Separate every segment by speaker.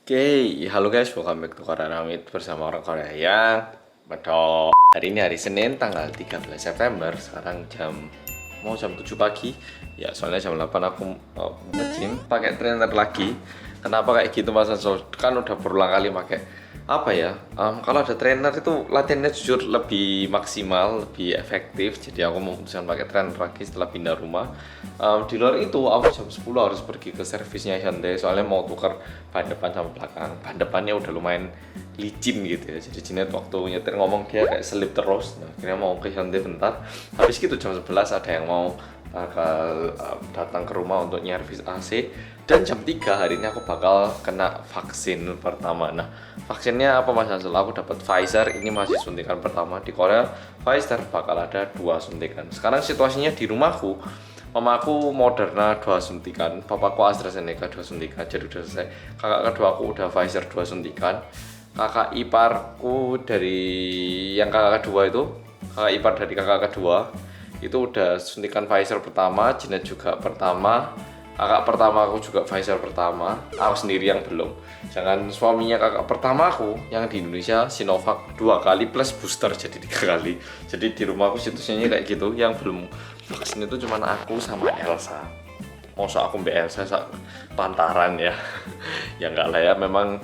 Speaker 1: Oke, halo guys, welcome back to Korea Ramit bersama orang Korea. Hari ini hari Senin tanggal 13 September. Sekarang jam 7 pagi. Ya, soalnya jam 8 aku nge-gym pakai trainer lagi. Kenapa kayak gitu Mas Ansel? Kan udah berulang kali pakai apa ya? Kalau ada trainer itu latihannya jujur lebih maksimal, lebih efektif. Jadi aku memutuskan pakai trainer lagi setelah pindah rumah. Di luar itu aku jam 10 harus pergi ke servisnya Hyundai soalnya mau tukar ban depan sama belakang. Ban depannya udah lumayan licin gitu ya. Jadi Jinet waktu nyetir ngomong dia kayak selip terus. Nah, akhirnya mau ke Hyundai bentar. Habis gitu jam 11 ada yang mau bakal datang ke rumah untuk nyervis AC, dan jam 3 hari ini aku bakal kena vaksin pertama. Nah, vaksinnya apa Mas Hansel? Aku dapat Pfizer, ini masih suntikan pertama. Di Korea Pfizer bakal ada 2 suntikan. Sekarang situasinya di rumahku, mamaku Moderna 2 suntikan, papaku AstraZeneca 2 suntikan, jadi udah selesai. Kakak kedua aku udah Pfizer 2 suntikan. Kakak iparku dari yang kakak kedua itu, kakak ipar dari kakak kedua itu udah suntikan Pfizer pertama, Jinet juga pertama, kakak pertama aku juga Pfizer pertama, aku sendiri yang belum. Jangan suaminya kakak pertama aku yang di Indonesia Sinovac 2 kali plus booster jadi 3 kali. Jadi di rumahku situasinya kayak gitu, yang belum vaksin itu cuma aku sama Elsa. Masa aku mbak Elsa pantaran ya. Ya enggak lah ya, memang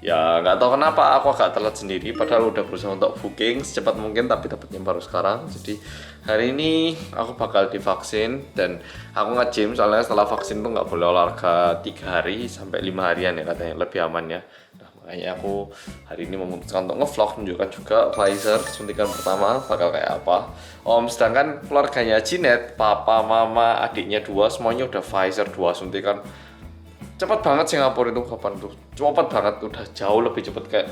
Speaker 1: ya nggak tahu kenapa aku agak telat sendiri padahal udah berusaha untuk booking secepat mungkin tapi dapatnya baru sekarang. Jadi hari ini aku bakal divaksin dan aku nge-gym soalnya setelah vaksin tuh nggak boleh olahraga 3 hari sampai 5 harian ya katanya, lebih aman ya. Nah, makanya aku hari ini memutuskan untuk nge-vlog menunjukkan juga Pfizer suntikan pertama bakal kayak apa. Sedangkan keluarganya Jinet, papa, mama, adiknya 2 semuanya udah Pfizer 2 suntikan. Cepat banget Singapura itu, kapan tuh? Cepat banget, udah jauh lebih cepat, kayak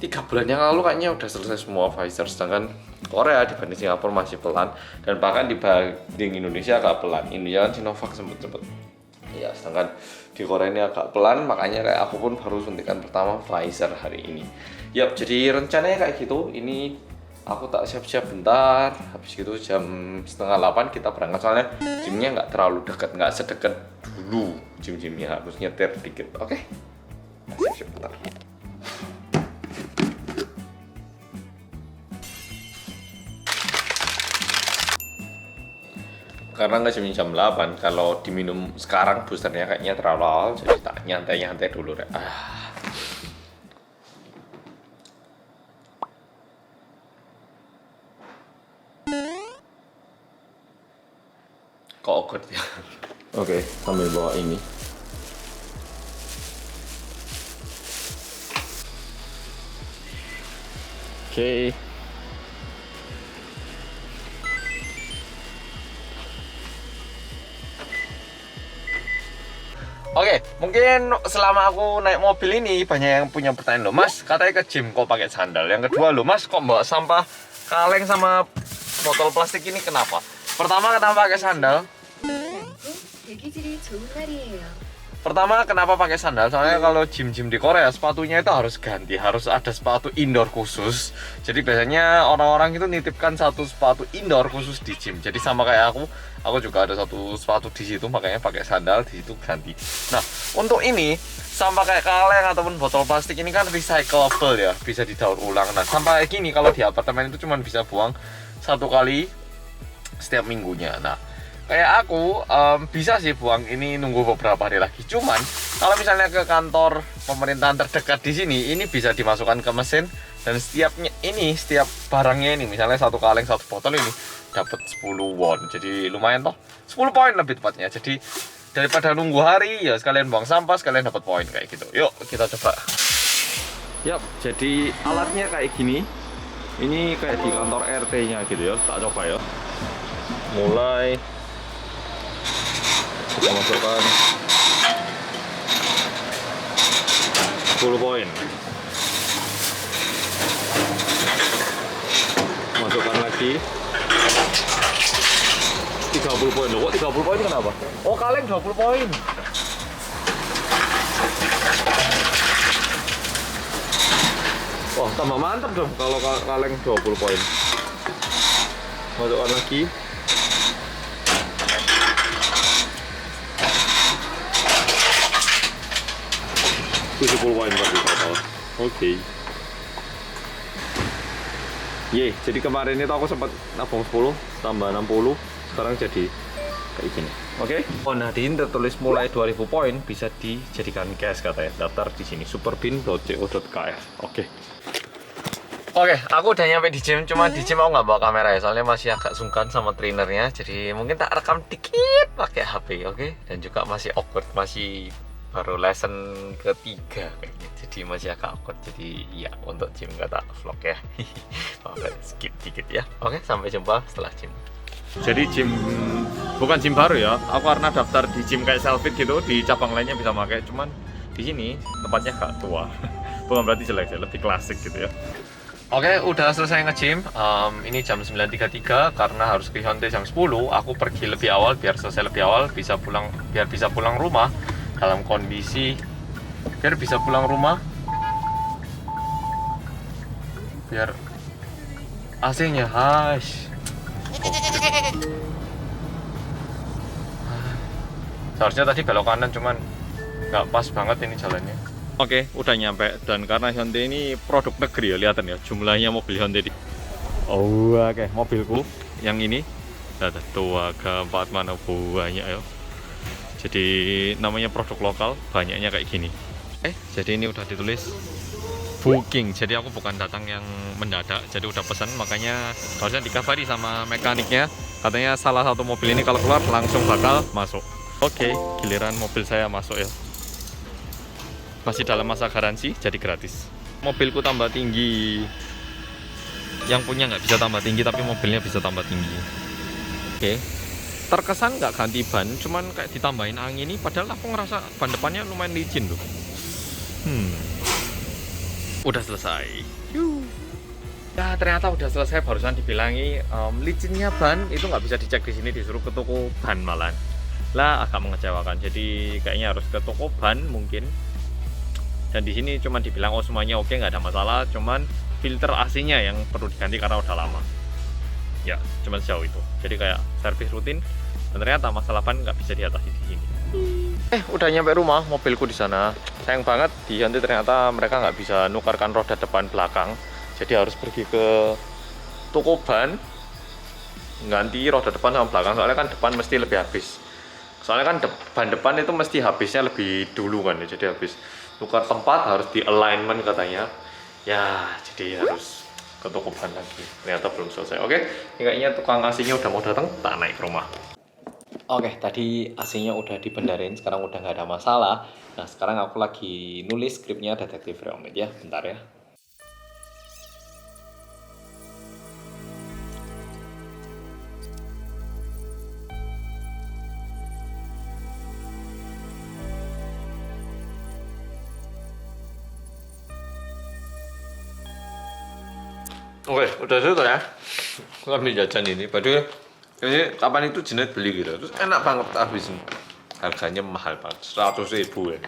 Speaker 1: 3 bulan yang lalu kayaknya udah selesai semua Pfizer. Sedangkan Korea dibanding Singapura masih pelan, dan bahkan dibanding Indonesia agak pelan. Indonesia kan Sinovac cepet-cepet. Ya, sedangkan di Korea ini agak pelan, makanya kayak aku pun baru suntikan pertama Pfizer hari ini. Yap, jadi rencananya kayak gitu. Ini aku tak siap-siap bentar, habis gitu jam setengah 8 kita berangkat soalnya gymnya nggak terlalu dekat, nggak sedekat dulu gym-gymnya, harus nyetir dikit. Oke, siap-siap bentar. Karena nggak jam 8, kalau diminum sekarang boosternya kayaknya terlalu awal, jadi tak nyantai-nyantai dulu deh. Kok awkward ya. Oke, sambil bawa ini. Oke. Oke, mungkin selama aku naik mobil ini banyak yang punya pertanyaan, loh Mas, katanya ke gym kok pakai sandal. Yang kedua, loh Mas, kok bawa sampah kaleng sama botol plastik ini kenapa? Pertama, kenapa pakai sandal? Pertama, kenapa pakai sandal? Soalnya kalau gym-gym di Korea sepatunya itu harus ganti, harus ada sepatu indoor khusus. Jadi biasanya orang-orang itu nitipkan satu sepatu indoor khusus di gym. Jadi sama kayak aku juga ada satu sepatu di situ, makanya pakai sandal di situ ganti. Nah, untuk ini sampah kayak kaleng ataupun botol plastik ini kan recyclable ya, bisa didaur ulang. Nah, sampah kayak gini kalau di apartemen itu cuma bisa buang 1 kali setiap minggunya. Nah, kayak aku bisa sih buang ini nunggu beberapa hari lagi. Cuman kalau misalnya ke kantor pemerintahan terdekat di sini, ini bisa dimasukkan ke mesin, dan setiap barangnya ini, misalnya 1 kaleng 1 botol ini dapat 10 won. Jadi lumayan toh, 10 poin lebih tepatnya. Jadi daripada nunggu hari ya sekalian buang sampah, sekalian dapat poin kayak gitu. Yuk kita coba. Yap, jadi alatnya kayak gini. Ini kayak di kantor RT-nya gitu ya. Tak coba ya. Mulai kita masukkan 10 poin, masukkan lagi 30 poin. Loh, kok 30 poin kenapa? Oh, kaleng 20 poin. Wah, tambah mantap dong kalau kaleng 20 poin. Masukkan lagi. 70 poin berarti total. Oke. Ye, jadi kemarin itu aku sempat nabung 10 tambah 60, sekarang jadi kayak gini. Oke. Oh, nah di sini tertulis mulai 2000 poin bisa dijadikan cash katanya. Daftar di sini superbin.co.kr. Oke. Oke, aku udah nyampe di gym, cuma di gym aku nggak bawa kamera ya, soalnya masih agak sungkan sama trainernya, jadi mungkin tak rekam dikit pakai HP, oke? Dan juga masih awkward, masih baru lesson ketiga kayaknya, jadi masih agak awkward, jadi ya untuk gym nggak tak vlog ya, skip dikit ya. Oke, sampai jumpa setelah gym. Jadi gym bukan gym baru ya, aku karena daftar di gym kayak Selfit gitu, di cabang lainnya bisa pakai, cuman di sini tempatnya agak tua, bukan berarti jelek ya, lebih klasik gitu ya. Oke, udah selesai nge-gym. Ini jam 9.33 karena harus ke Hyundai jam 10. Aku pergi lebih awal biar selesai lebih awal, biar bisa pulang rumah dalam kondisi biar AC-nya seharusnya tadi belok kanan cuman nggak pas banget ini jalannya. Oke, udah nyampe, dan karena Hyundai ini produk negeri ya, lihatan ya jumlahnya mobil Hyundai di. Oh, oke, mobilku yang ini ada tua keempat mana banyak ya. Jadi namanya produk lokal, banyaknya kayak gini. Jadi ini udah ditulis booking, jadi aku bukan datang yang mendadak, jadi udah pesan, makanya harusnya dikabari sama mekaniknya, katanya salah satu mobil ini kalau keluar langsung bakal masuk. Oke, giliran mobil saya masuk ya. Masih dalam masa garansi, jadi gratis. Mobilku tambah tinggi. Yang punya nggak bisa tambah tinggi, tapi mobilnya bisa tambah tinggi. Oke. Terkesan nggak ganti ban, cuman kayak ditambahin angin ini, padahal aku ngerasa ban depannya lumayan licin loh. Udah selesai. Ya ternyata udah selesai, barusan dibilangi licinnya ban itu nggak bisa dicek di sini, disuruh ke toko ban malahan. Lah agak mengecewakan. Jadi kayaknya harus ke toko ban mungkin. Dan di sini cuma dibilang oh semuanya oke, nggak ada masalah, cuman filter AC-nya yang perlu diganti karena udah lama. Ya, cuma sejauh itu. Jadi kayak servis rutin. Dan ternyata masalah ban nggak bisa diatasi di sini. Udah nyampe rumah, mobilku di sana. Sayang banget di Hyundai ternyata mereka nggak bisa nukarkan roda depan belakang. Jadi harus pergi ke toko ban, ganti roda depan sama belakang. Soalnya kan depan mesti lebih habis. Soalnya kan ban depan itu mesti habisnya lebih dulu kan ya. Jadi habis tukar tempat harus di alignment katanya ya, jadi harus ke toko ban lagi. Ternyata belum selesai. Oke, kayaknya tukang AC-nya udah mau datang, tak naik ke rumah. Oke, tadi AC-nya udah dibenerin, sekarang udah nggak ada masalah. Nah, sekarang aku lagi nulis skripnya Detektif Reomid ya, bentar ya. Oke, udah selesai ya. Aku ambil jajan ini. Padahal ini kapan itu Jenet beli gitu. Terus enak banget habisin. Harganya mahal banget, 100.000 ya.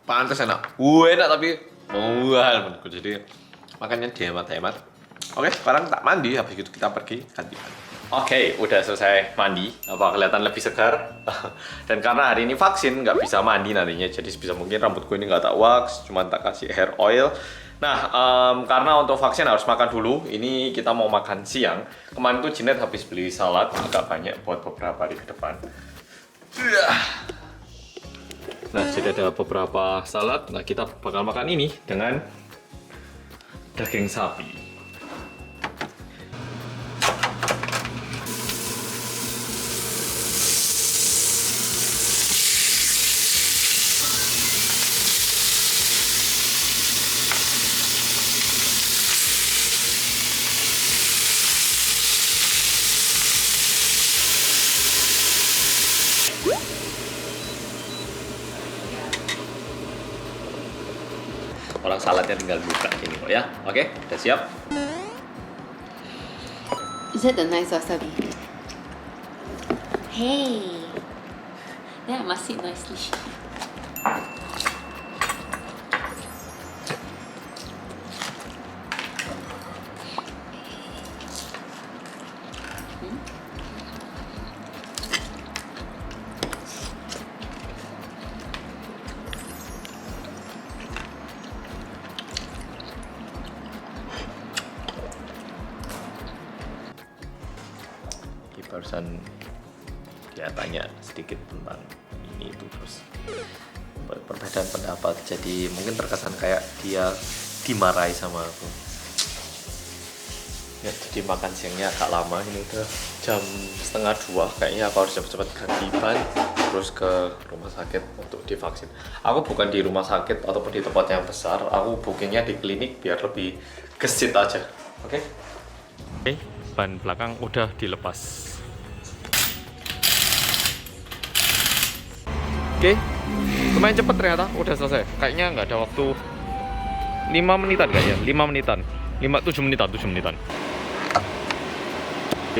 Speaker 1: Pantes enak. Enak tapi mahal menurutku. Jadi makanya dihemat-hemat. Oke, sekarang tak mandi, habis itu kita pergi ganti mandi. Oke, udah selesai mandi. Apa kelihatan lebih segar? Dan karena hari ini vaksin, nggak bisa mandi nantinya. Jadi sebisa mungkin rambutku ini nggak tak wax, cuma tak kasih hair oil. Nah, karena untuk vaksin harus makan dulu. Ini kita mau makan siang. Kemarin tuh Jenet habis beli salad agak banyak buat beberapa hari ke depan. Nah, jadi ada beberapa salad. Nah, kita bakal makan ini dengan daging sapi. Orang saladnya tinggal buka gini kok ya. Oke, udah siap?
Speaker 2: Is that the nice wasabi? Hey, then I must sit nicely.
Speaker 1: barusan dia tanya sedikit tentang ini itu, terus perbedaan pendapat, jadi mungkin terkesan kayak dia dimarahi sama aku. Ya, jadi makan siangnya agak lama, ini udah jam 1:30, kayaknya aku harus cepet-cepet ganti ban terus ke rumah sakit untuk divaksin. Aku bukan di rumah sakit ataupun di tempat yang besar, aku bookingnya di klinik biar lebih gesit aja. Oke? Oke, ban belakang udah dilepas. Oke, lumayan cepet ternyata, udah selesai. Kayaknya nggak ada waktu 5 menitan kayaknya, 5 menitan. 7 menitan.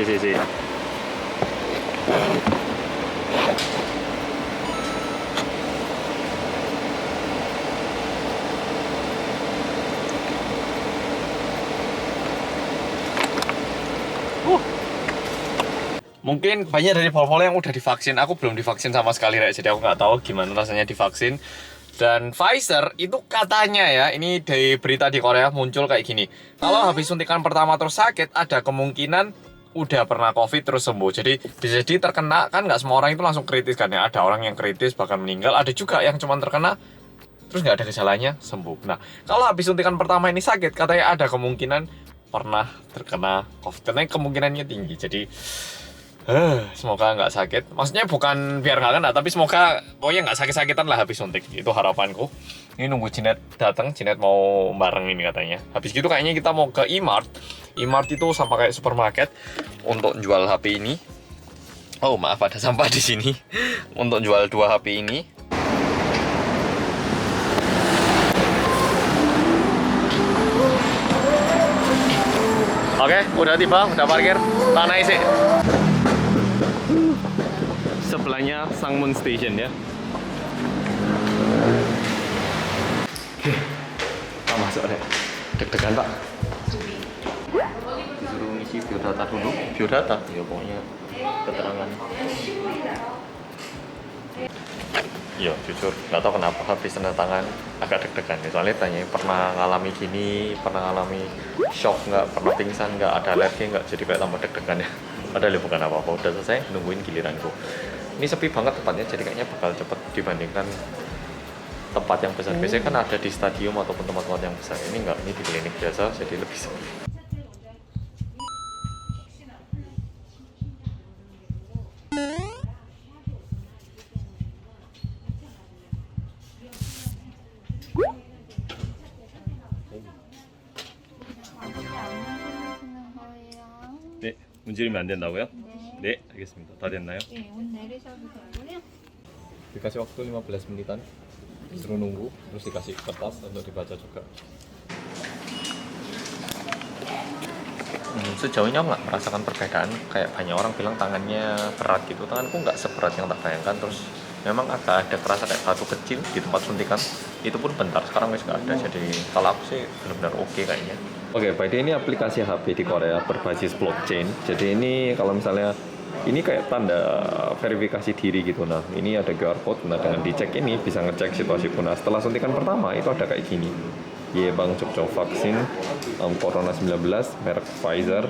Speaker 1: Si. Mungkin banyak dari Volvo yang udah divaksin, aku belum divaksin sama sekali, jadi aku nggak tahu gimana rasanya divaksin. Dan Pfizer itu katanya ya, ini dari berita di Korea muncul kayak gini. Kalau habis suntikan pertama terus sakit, ada kemungkinan udah pernah COVID terus sembuh. Jadi bisa jadi terkena, kan nggak semua orang itu langsung kritis kan ya. Ada orang yang kritis bahkan meninggal, ada juga yang cuma terkena terus nggak ada gejalanya sembuh. Nah, kalau habis suntikan pertama ini sakit, katanya ada kemungkinan pernah terkena COVID. Karena kemungkinannya tinggi. Jadi semoga nggak sakit. Maksudnya bukan biar nggak kena, tapi semoga pokoknya nggak sakit-sakitan lah habis suntik. Itu harapanku. Ini nunggu Cinet datang, Cinet mau bareng ini katanya. Habis gitu kayaknya kita mau ke E-Mart. E-Mart itu sama kayak supermarket untuk jual HP ini. Oh maaf, ada sampah di sini. Untuk jual 2 HP ini. Oke, udah tiba, udah parkir. Tanah isi. Sebelahnya Sangmun Station ya. Oke, kita masuk deh. Deg-degan Pak. Disuruh ngisi biodata dulu. Biodata? Ya pokoknya keterangan. Ya jujur, nggak tahu kenapa habis tanda tangan agak deg-degan. Soalnya tanya pernah ngalami gini, pernah ngalami shock nggak, pernah pingsan nggak, ada alergi nggak, jadi kayak tambah deg-degan ya. Padahal ya bukan apa-apa, udah selesai, nungguin giliranku. Ini sepi banget tempatnya, jadi kayaknya bakal cepet dibandingkan tempat yang besar. Biasanya kan ada di stadium ataupun tempat-tempat yang besar. Ini enggak, ini di klinik biasa, jadi lebih sepi. 네, 문지르면 안 된다고요? 네, 알겠습니다. 다 됐나요?
Speaker 3: 네, 문 내리셔도 되고요.
Speaker 1: Dikasih waktu 15 menitan, disuruh nunggu, terus dikasih kertas untuk dibaca juga. Sejauh ini aku nggak merasakan perbedaan. Kayak banyak orang bilang tangannya berat gitu, tanganku nggak seberat yang tak bayangkan. Terus memang agak ada terasa kayak batu kecil di tempat suntikan. Itu pun bentar, sekarang wis nggak ada. Jadi kalau aku sih benar-benar oke kayaknya. Oke, by the way, ini aplikasi HP di Korea berbasis blockchain. Jadi ini kalau misalnya ini kayak tanda verifikasi diri gitu. Nah, ini ada QR code. Nah, dengan dicek ini bisa ngecek situasi pun. Nah, setelah suntikan pertama itu ada kayak gini. Bang Cokco vaksin Corona 19 merek Pfizer.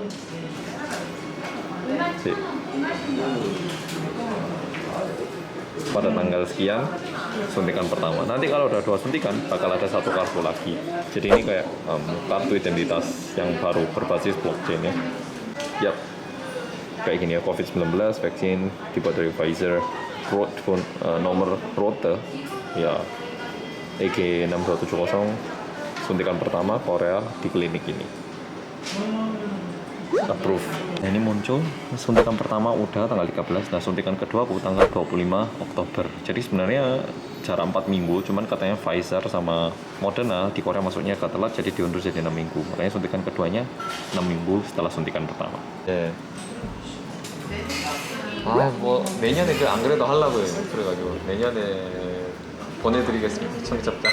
Speaker 1: Pada tanggal sekian suntikan pertama. Nanti kalau udah 2 suntikan bakal ada 1 kartu lagi. Jadi ini kayak kartu identitas yang baru berbasis blockchain ya. Yap. Kayak gini ya, COVID-19 vaksin dibuat dari Pfizer, nomor rote ya EG6270, suntikan pertama Korea di klinik ini. Approve. Nah, ini muncul suntikan pertama udah tanggal 13, nah suntikan kedua aku tanggal 25 Oktober. Jadi sebenarnya jarak 4 minggu, cuman katanya Pfizer sama Moderna di Korea masuknya agak telat, jadi diundur jadi 6 minggu. Makanya suntikan keduanya 6 minggu setelah suntikan pertama. 뭐 내년에 안 그래도 하려고요. 그래가지고 내년에 보내드리겠습니다. 청첩장.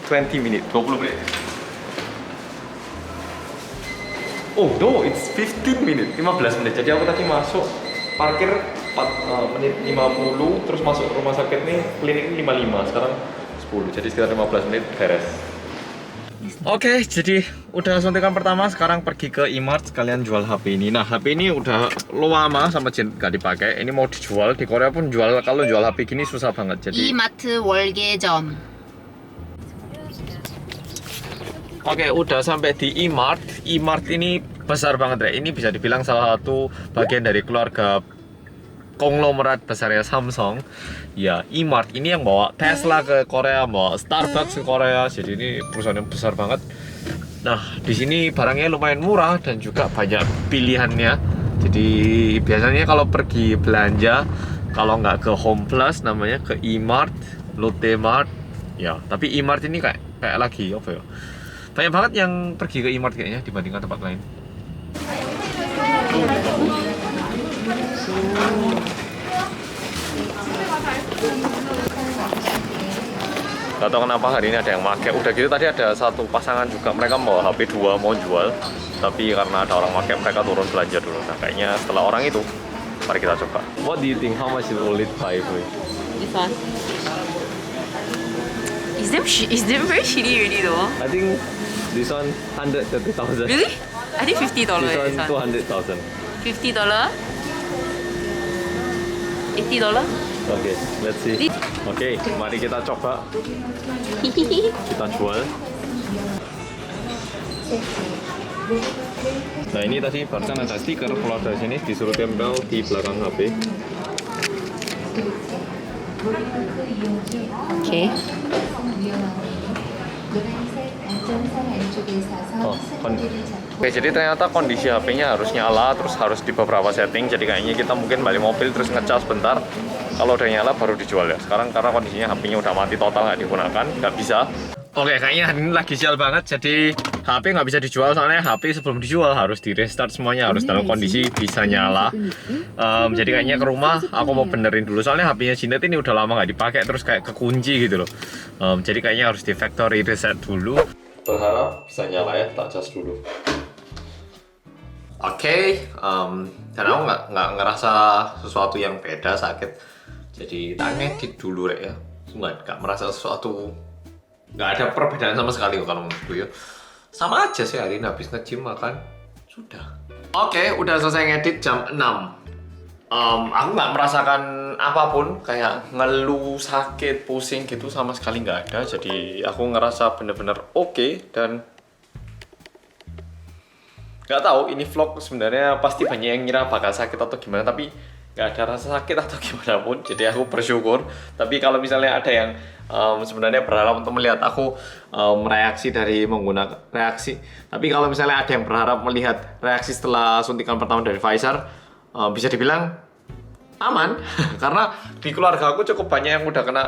Speaker 1: 20 menit, 20 menit. Oh no, it's 15 menit, 15 menit. Jadi aku tadi masuk parkir 4 menit 50, terus masuk ke rumah sakit nih, klinik 55. Sekarang 10, jadi sekitar 15 menit beres. Oke, jadi udah suntikan pertama, sekarang pergi ke E-Mart sekalian jual HP ini. Nah, HP ini udah lama sama Jin gak dipakai. Ini mau dijual, di Korea pun jual, kalau jual HP gini susah banget. Jadi
Speaker 2: 이마트 월계점.
Speaker 1: Oke, udah sampai di E-Mart. E-Mart ini besar banget, Re. Ini bisa dibilang salah satu bagian dari keluarga konglomerat besarnya Samsung. Ya, E-Mart ini yang bawa Tesla ke Korea, bawa Starbucks ke Korea. Jadi ini perusahaan yang besar banget. Nah, di sini barangnya lumayan murah dan juga banyak pilihannya. Jadi biasanya kalau pergi belanja, kalau nggak ke Home Plus, namanya ke E-Mart, Lotte Mart. Ya, tapi E-Mart ini kayak lagi apa ya? Banyak banget yang pergi ke E-Mart kayaknya dibandingkan tempat lain. Gak tau kenapa hari ini ada yang pakai. Udah gitu tadi ada satu pasangan juga, mereka mau HP 2 mau jual, tapi karena ada orang pakai mereka turun belanja dulu. Nah kayaknya setelah orang itu mari kita coba. What do you think? How much will it buy for you?
Speaker 2: This one. Is them very shitty already though.
Speaker 1: I think this one 130,000.
Speaker 2: Really? I think $50.
Speaker 1: This
Speaker 2: This
Speaker 1: one
Speaker 2: one.
Speaker 1: 200,000.
Speaker 2: $50. $80.
Speaker 1: Oke, let's see. Oke, mari kita coba. Kita jual. Nah ini tadi barusan ada stiker keluar dari sini, disuruh tempel di belakang HP.
Speaker 2: Okay.
Speaker 1: Oke, jadi ternyata kondisi HP-nya harus nyala, terus harus di beberapa setting. Jadi kayaknya kita mungkin balik mobil terus ngecas bentar. Kalau udah nyala baru dijual ya. Sekarang karena kondisinya HP-nya udah mati total, nggak digunakan, nggak bisa. Oke, kayaknya hari ini lagi sial banget. Jadi HP nggak bisa dijual, soalnya HP sebelum dijual harus di restart semuanya, harus dalam kondisi bisa nyala. Jadi kayaknya ke rumah aku mau benerin dulu, soalnya HP-nya Jinet ini udah lama nggak dipakai, terus kayak kekunci gitu loh. Jadi kayaknya harus di factory reset dulu. Berharap bisa nyala ya, tak cas dulu. Oke, dan aku nggak ngerasa sesuatu yang beda sakit. Jadi tak ngedit dulu ya, nggak merasa sesuatu, nggak ada perbedaan sama sekali kalau menurutku ya. Sama aja sih hari ini habis nge-gym makan, sudah. Oke, udah selesai ngedit jam 6. Aku nggak merasakan apapun, kayak ngeluh, sakit, pusing gitu sama sekali nggak ada. Jadi aku ngerasa bener-bener oke dan nggak tahu ini vlog sebenarnya pasti banyak yang ngira bakal sakit atau gimana, tapi nggak ada rasa sakit atau gimana pun. Jadi aku bersyukur. Tapi kalau misalnya ada yang sebenarnya berharap untuk melihat aku reaksi dari menggunakan reaksi, tapi kalau misalnya ada yang berharap melihat reaksi setelah suntikan pertama dari Pfizer, bisa dibilang aman. Karena di keluarga aku cukup banyak yang udah kena,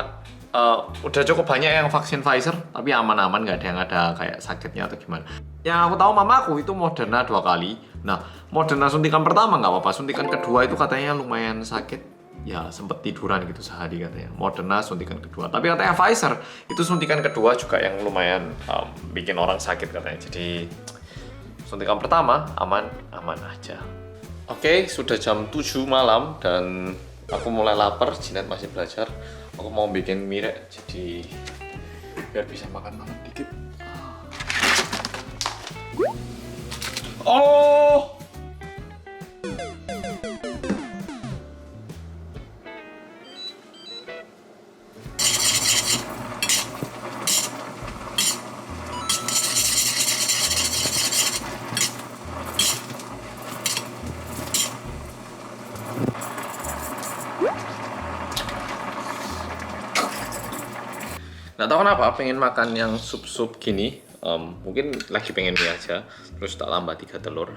Speaker 1: udah cukup banyak yang vaksin Pfizer, tapi aman-aman, nggak ada yang ada kayak sakitnya atau gimana. Yang aku tahu mamaku itu Moderna 2 kali. Nah, Moderna suntikan pertama nggak apa-apa, suntikan kedua itu katanya lumayan sakit. Ya sempet tiduran gitu sehari katanya. Moderna suntikan kedua. Tapi katanya Pfizer itu suntikan kedua juga yang lumayan bikin orang sakit katanya. Jadi suntikan pertama aman aja. Oke, sudah jam 7 malam dan aku mulai lapar. Jinet masih belajar. Aku mau bikin mie, jadi biar bisa makan malam dikit. Oh. Nggak tahu kenapa pengen makan yang sup-sup gini. Mungkin lagi pengen mie aja, terus tak tambah 3 telur.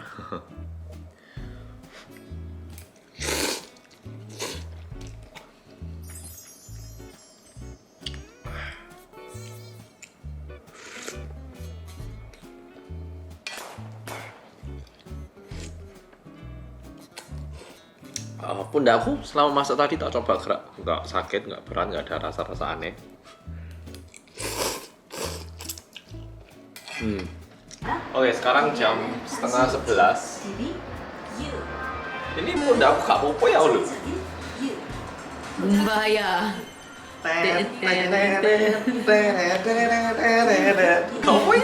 Speaker 1: Pundakku selama masak tadi tak coba gerak, nggak sakit, nggak berat, nggak ada rasa-rasa aneh. Oke, sekarang jam setengah 11. Ini pundak aku gak apa-apa ya lu.
Speaker 2: Bahaya.
Speaker 1: 거의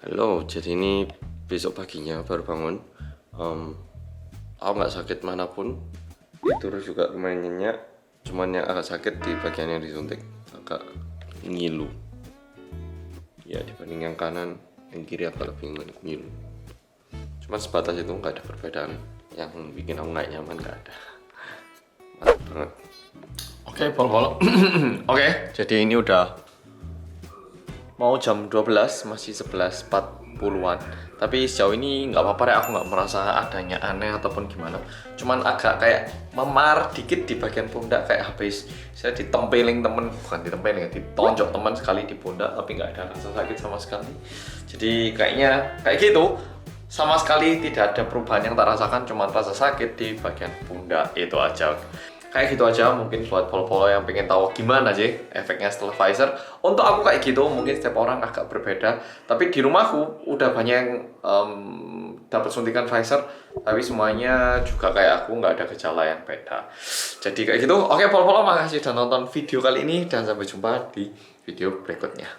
Speaker 1: Halo, jadi ini besok paginya baru bangun. Aku nggak sakit manapun, tidur juga lumayan nyenyak. Cuman yang agak sakit di bagian yang disuntik, agak ngilu. Ya dibanding yang kanan, yang kiri agak lebih ngilu. Cuman sebatas itu nggak ada perbedaan yang bikin aku nggak nyaman, nggak ada. Mantap banget. Oke, pol-pol. Oke, jadi ini udah mau jam 12, masih 11.40-an. Tapi sejauh ini nggak apa-apa ya, aku nggak merasa adanya aneh ataupun gimana. Cuman agak kayak memar dikit di bagian pundak, kayak habis saya ditempeling temen, bukan ditempeling, ditonjok teman sekali di pundak, tapi nggak ada rasa sakit sama sekali. Jadi kayaknya kayak gitu, sama sekali tidak ada perubahan yang tak rasakan, cuman rasa sakit di bagian pundak, itu aja. Kayak gitu aja, mungkin buat polo-polo yang pengen tahu gimana sih efeknya setelah Pfizer. Untuk aku kayak gitu, mungkin setiap orang agak berbeda. Tapi di rumahku udah banyak yang dapat suntikan Pfizer, tapi semuanya juga kayak aku, nggak ada gejala yang beda. Jadi kayak gitu. Oke polo-polo, makasih udah nonton video kali ini dan sampai jumpa di video berikutnya.